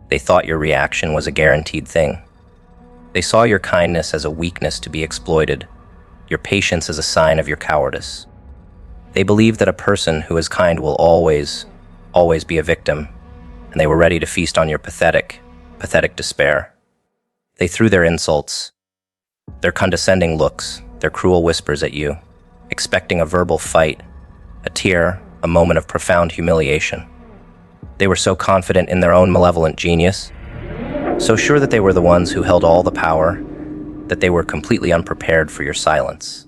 They thought your reaction was a guaranteed thing. They saw your kindness as a weakness to be exploited, your patience as a sign of your cowardice. They believed that a person who is kind will always be a victim, and they were ready to feast on your pathetic despair. They threw their insults, their condescending looks, their cruel whispers at you, expecting a verbal fight, a tear, a moment of profound humiliation. They were so confident in their own malevolent genius, so sure that they were the ones who held all the power, that they were completely unprepared for your silence.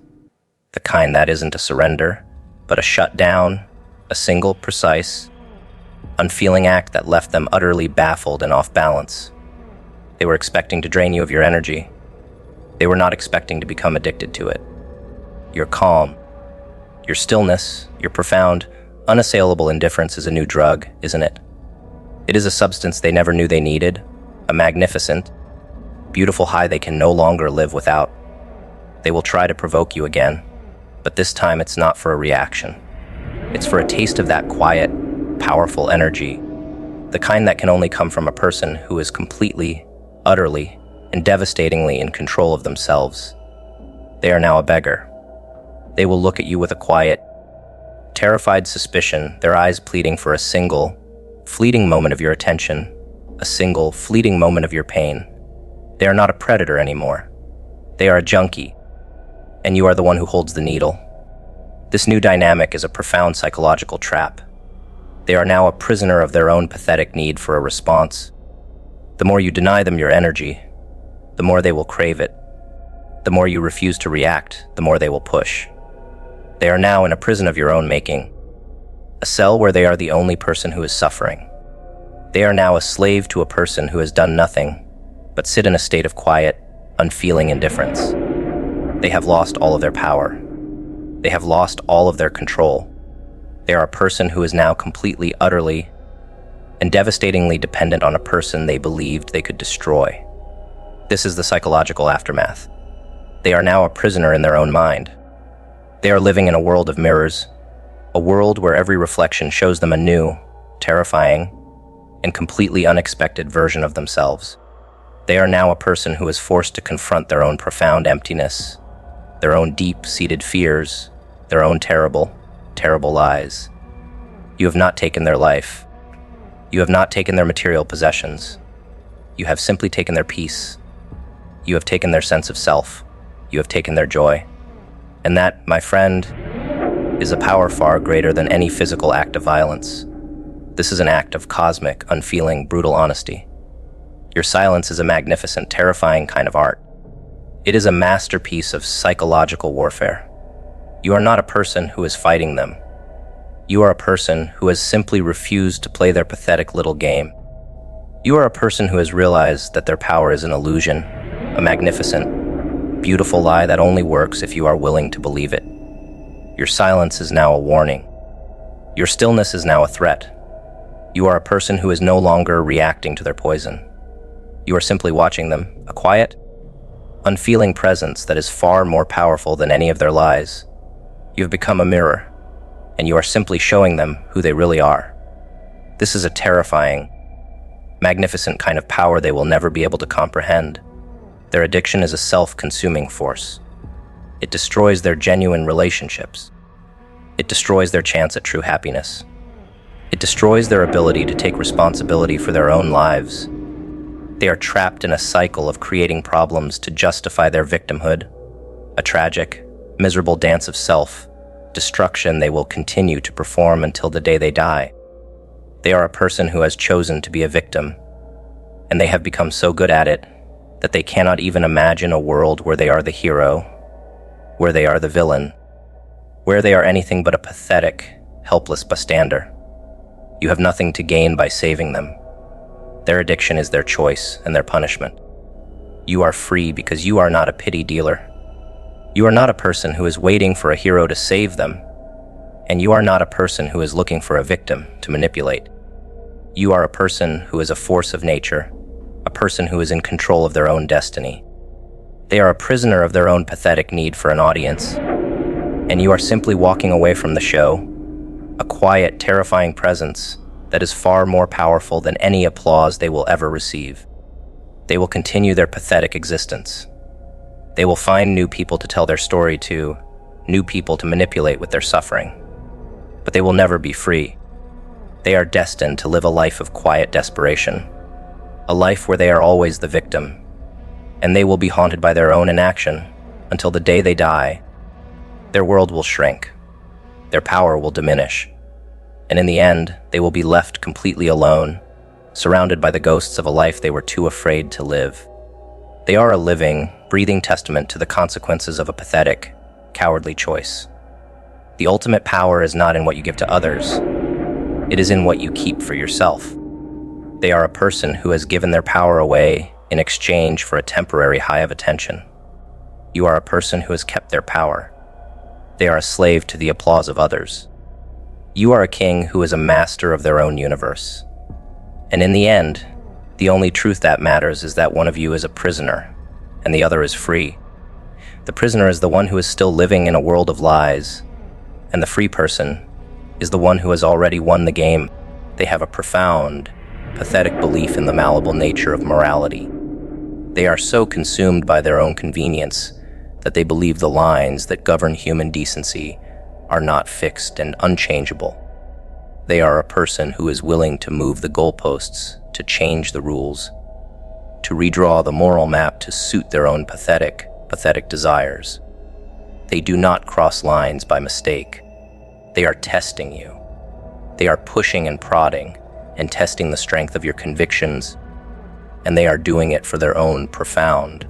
The kind that isn't a surrender, but a shutdown, a single, precise, unfeeling act that left them utterly baffled and off balance. They were expecting to drain you of your energy. They were not expecting to become addicted to it. Your calm, your stillness, your profound, unassailable indifference is a new drug, isn't it? It is a substance they never knew they needed, a magnificent, beautiful high they can no longer live without. They will try to provoke you again, but this time it's not for a reaction. It's for a taste of that quiet, powerful energy, the kind that can only come from a person who is completely, utterly, and devastatingly in control of themselves. They are now a beggar. They will look at you with a quiet, terrified suspicion, their eyes pleading for a single, fleeting moment of your attention, a single, fleeting moment of your pain. They are not a predator anymore. They are a junkie, and you are the one who holds the needle. This new dynamic is a profound psychological trap. They are now a prisoner of their own pathetic need for a response. The more you deny them your energy, the more they will crave it. The more you refuse to react, the more they will push. They are now in a prison of your own making, a cell where they are the only person who is suffering. They are now a slave to a person who has done nothing but sit in a state of quiet, unfeeling indifference. They have lost all of their power. They have lost all of their control. They are a person who is now completely, utterly, and devastatingly dependent on a person they believed they could destroy. This is the psychological aftermath. They are now a prisoner in their own mind. They are living in a world of mirrors, a world where every reflection shows them a new, terrifying, and completely unexpected version of themselves. They are now a person who is forced to confront their own profound emptiness, their own deep-seated fears, their own terrible lies. You have not taken their life. You have not taken their material possessions. You have simply taken their peace. You have taken their sense of self. You have taken their joy. And that, my friend, is a power far greater than any physical act of violence. This is an act of cosmic, unfeeling, brutal honesty. Your silence is a magnificent, terrifying kind of art. It is a masterpiece of psychological warfare. You are not a person who is fighting them. You are a person who has simply refused to play their pathetic little game. You are a person who has realized that their power is an illusion, a magnificent, beautiful lie that only works if you are willing to believe it. Your silence is now a warning. Your stillness is now a threat. You are a person who is no longer reacting to their poison. You are simply watching them, a quiet, unfeeling presence that is far more powerful than any of their lies. You have become a mirror, and you are simply showing them who they really are. This is a terrifying, magnificent kind of power they will never be able to comprehend. Their addiction is a self-consuming force. It destroys their genuine relationships. It destroys their chance at true happiness. It destroys their ability to take responsibility for their own lives. They are trapped in a cycle of creating problems to justify their victimhood, a tragic, miserable dance of self-destruction they will continue to perform until the day they die. They are a person who has chosen to be a victim, and they have become so good at it that they cannot even imagine a world where they are the hero, where they are the villain, where they are anything but a pathetic, helpless bystander. You have nothing to gain by saving them. Their addiction is their choice and their punishment. You are free because you are not a pity dealer. You are not a person who is waiting for a hero to save them, and you are not a person who is looking for a victim to manipulate. You are a person who is a force of nature, a person who is in control of their own destiny. They are a prisoner of their own pathetic need for an audience, and you are simply walking away from the show, a quiet, terrifying presence that is far more powerful than any applause they will ever receive. They will continue their pathetic existence. They will find new people to tell their story to, new people to manipulate with their suffering. But they will never be free. They are destined to live a life of quiet desperation, a life where they are always the victim, and they will be haunted by their own inaction until the day they die. Their world will shrink, their power will diminish, and in the end, they will be left completely alone, surrounded by the ghosts of a life they were too afraid to live. They are a living, breathing testament to the consequences of a pathetic, cowardly choice. The ultimate power is not in what you give to others. It is in what you keep for yourself. They are a person who has given their power away in exchange for a temporary high of attention. You are a person who has kept their power. They are a slave to the applause of others. You are a king who is a master of their own universe. And in the end, the only truth that matters is that one of you is a prisoner, and the other is free. The prisoner is the one who is still living in a world of lies, and the free person is the one who has already won the game. They have a profound, pathetic belief in the malleable nature of morality. They are so consumed by their own convenience that they believe the lines that govern human decency are not fixed and unchangeable. They are a person who is willing to move the goalposts, to change the rules, to redraw the moral map to suit their own pathetic desires. They do not cross lines by mistake. They are testing you. They are pushing and prodding and testing the strength of your convictions, and they are doing it for their own profound,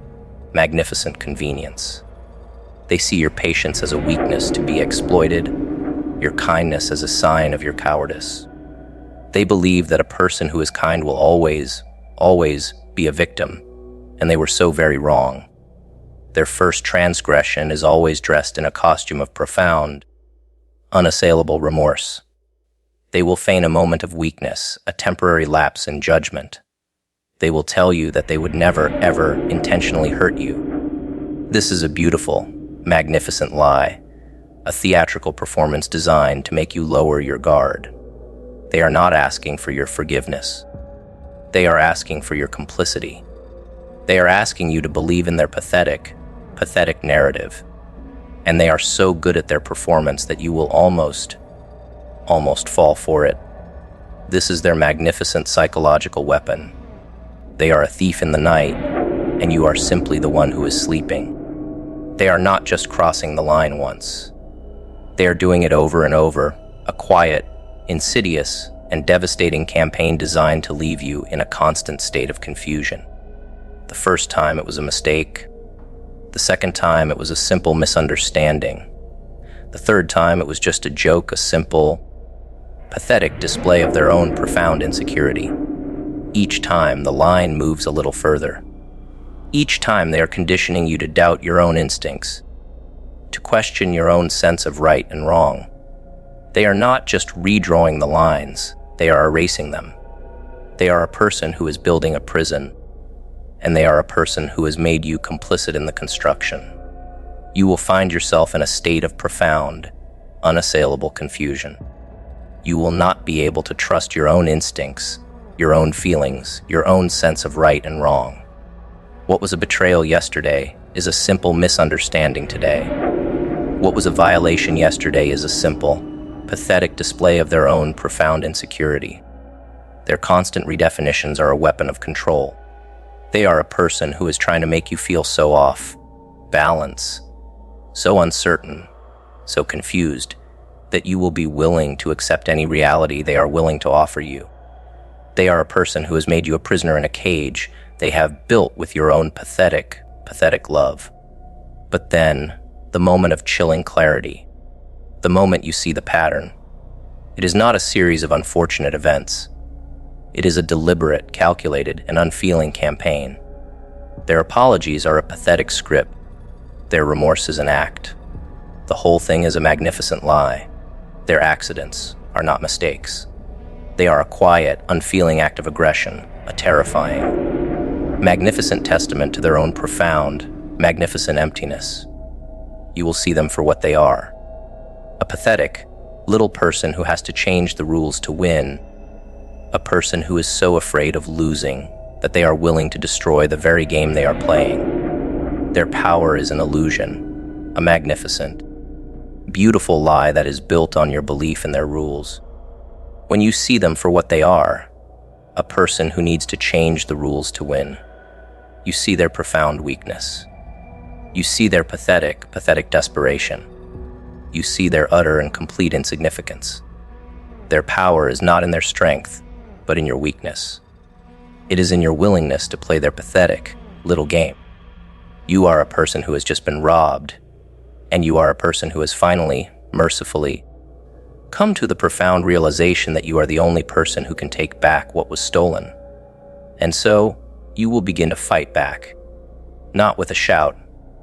magnificent convenience. They see your patience as a weakness to be exploited, your kindness as a sign of your cowardice. They believe that a person who is kind will always be a victim, and they were so very wrong. Their first transgression is always dressed in a costume of profound, unassailable remorse. They will feign a moment of weakness, a temporary lapse in judgment. They will tell you that they would never, ever intentionally hurt you. This is a beautiful, magnificent lie, a theatrical performance designed to make you lower your guard. They are not asking for your forgiveness. They are asking for your complicity. They are asking you to believe in their pathetic narrative. And they are so good at their performance that you will almost fall for it. This is their magnificent psychological weapon. They are a thief in the night, and you are simply the one who is sleeping. They are not just crossing the line once. They are doing it over and over, a quiet, insidious, and devastating campaign designed to leave you in a constant state of confusion. The first time it was a mistake. The second time it was a simple misunderstanding. The third time it was just a joke, a simple, pathetic display of their own profound insecurity. Each time the line moves a little further. Each time they are conditioning you to doubt your own instincts, to question your own sense of right and wrong. They are not just redrawing the lines, they are erasing them. They are a person who is building a prison, and they are a person who has made you complicit in the construction. You will find yourself in a state of profound, unassailable confusion. You will not be able to trust your own instincts, your own feelings, your own sense of right and wrong. What was a betrayal yesterday is a simple misunderstanding today. What was a violation yesterday is a simple, pathetic display of their own profound insecurity. Their constant redefinitions are a weapon of control. They are a person who is trying to make you feel so off balance, so uncertain, so confused, that you will be willing to accept any reality they are willing to offer you. They are a person who has made you a prisoner in a cage they have built with your own pathetic love. But then, the moment of chilling clarity, the moment you see the pattern, it is not a series of unfortunate events. It is a deliberate, calculated, and unfeeling campaign. Their apologies are a pathetic script. Their remorse is an act. The whole thing is a magnificent lie. Their accidents are not mistakes. They are a quiet, unfeeling act of aggression, a terrifying, magnificent testament to their own profound, magnificent emptiness. You will see them for what they are. A pathetic, little person who has to change the rules to win, a person who is so afraid of losing that they are willing to destroy the very game they are playing. Their power is an illusion, a magnificent, beautiful lie that is built on your belief in their rules. When you see them for what they are, a person who needs to change the rules to win, you see their profound weakness. You see their pathetic desperation. You see their utter and complete insignificance. Their power is not in their strength, but in your weakness. It is in your willingness to play their pathetic little game. You are a person who has just been robbed, and you are a person who has finally, mercifully, come to the profound realization that you are the only person who can take back what was stolen. And so, you will begin to fight back, not with a shout,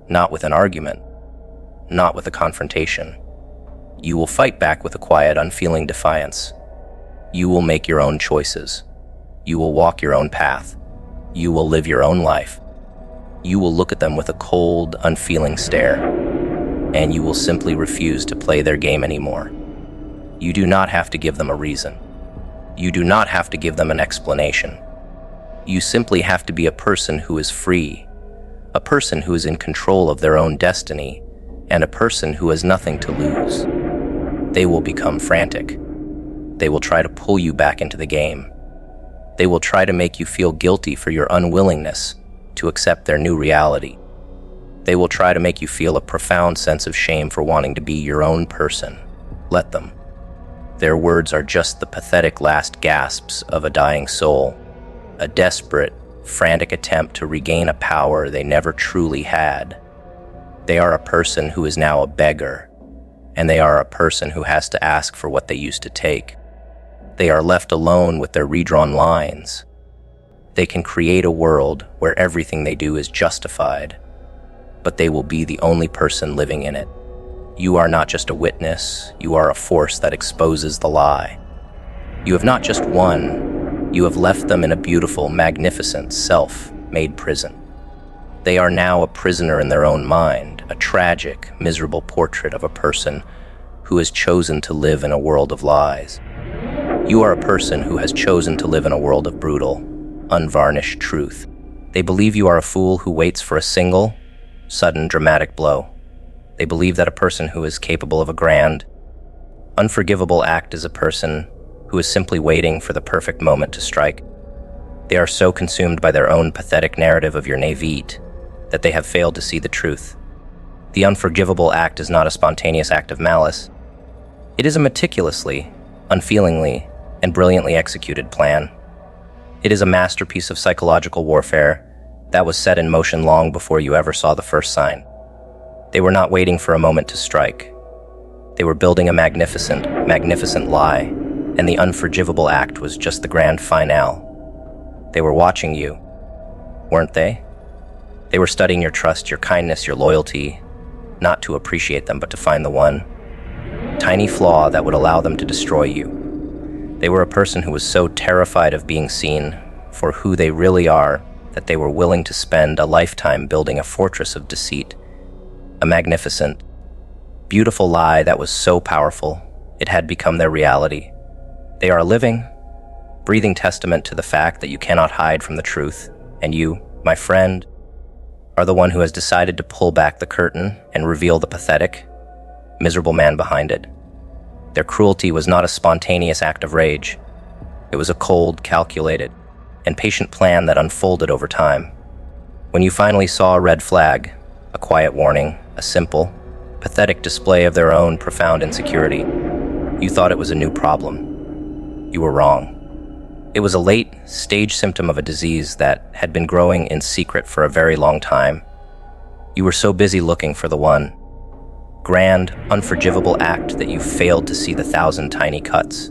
not with an argument, not with a confrontation. You will fight back with a quiet, unfeeling defiance. You will make your own choices. You will walk your own path. You will live your own life. You will look at them with a cold, unfeeling stare, and you will simply refuse to play their game anymore. You do not have to give them a reason. You do not have to give them an explanation. You simply have to be a person who is free, a person who is in control of their own destiny, and a person who has nothing to lose. They will become frantic. They will try to pull you back into the game. They will try to make you feel guilty for your unwillingness to accept their new reality. They will try to make you feel a profound sense of shame for wanting to be your own person. Let them. Their words are just the pathetic last gasps of a dying soul, a desperate, frantic attempt to regain a power they never truly had. They are a person who is now a beggar, and they are a person who has to ask for what they used to take. They are left alone with their redrawn lines. They can create a world where everything they do is justified, but they will be the only person living in it. You are not just a witness, you are a force that exposes the lie. You have not just won, you have left them in a beautiful, magnificent, self-made prison. They are now a prisoner in their own mind, a tragic, miserable portrait of a person who has chosen to live in a world of lies. You are a person who has chosen to live in a world of brutal, unvarnished truth. They believe you are a fool who waits for a single, sudden, dramatic blow. They believe that a person who is capable of a grand, unforgivable act is a person who is simply waiting for the perfect moment to strike. They are so consumed by their own pathetic narrative of your naivete that they have failed to see the truth. The unforgivable act is not a spontaneous act of malice. It is a meticulously, unfeelingly, and brilliantly executed plan. It is a masterpiece of psychological warfare that was set in motion long before you ever saw the first sign. They were not waiting for a moment to strike. They were building a magnificent lie, and the unforgivable act was just the grand finale. They were watching you, weren't they? They were studying your trust, your kindness, your loyalty, not to appreciate them, but to find the one tiny flaw that would allow them to destroy you. They were a person who was so terrified of being seen for who they really are that they were willing to spend a lifetime building a fortress of deceit, a magnificent, beautiful lie that was so powerful it had become their reality. They are a living, breathing testament to the fact that you cannot hide from the truth, and you, my friend, are the one who has decided to pull back the curtain and reveal the pathetic, miserable man behind it. Their cruelty was not a spontaneous act of rage. It was a cold, calculated, and patient plan that unfolded over time. When you finally saw a red flag, a quiet warning, a simple, pathetic display of their own profound insecurity, you thought it was a new problem. You were wrong. It was a late-stage symptom of a disease that had been growing in secret for a very long time. You were so busy looking for the one grand, unforgivable act that you failed to see the 1,000 tiny cuts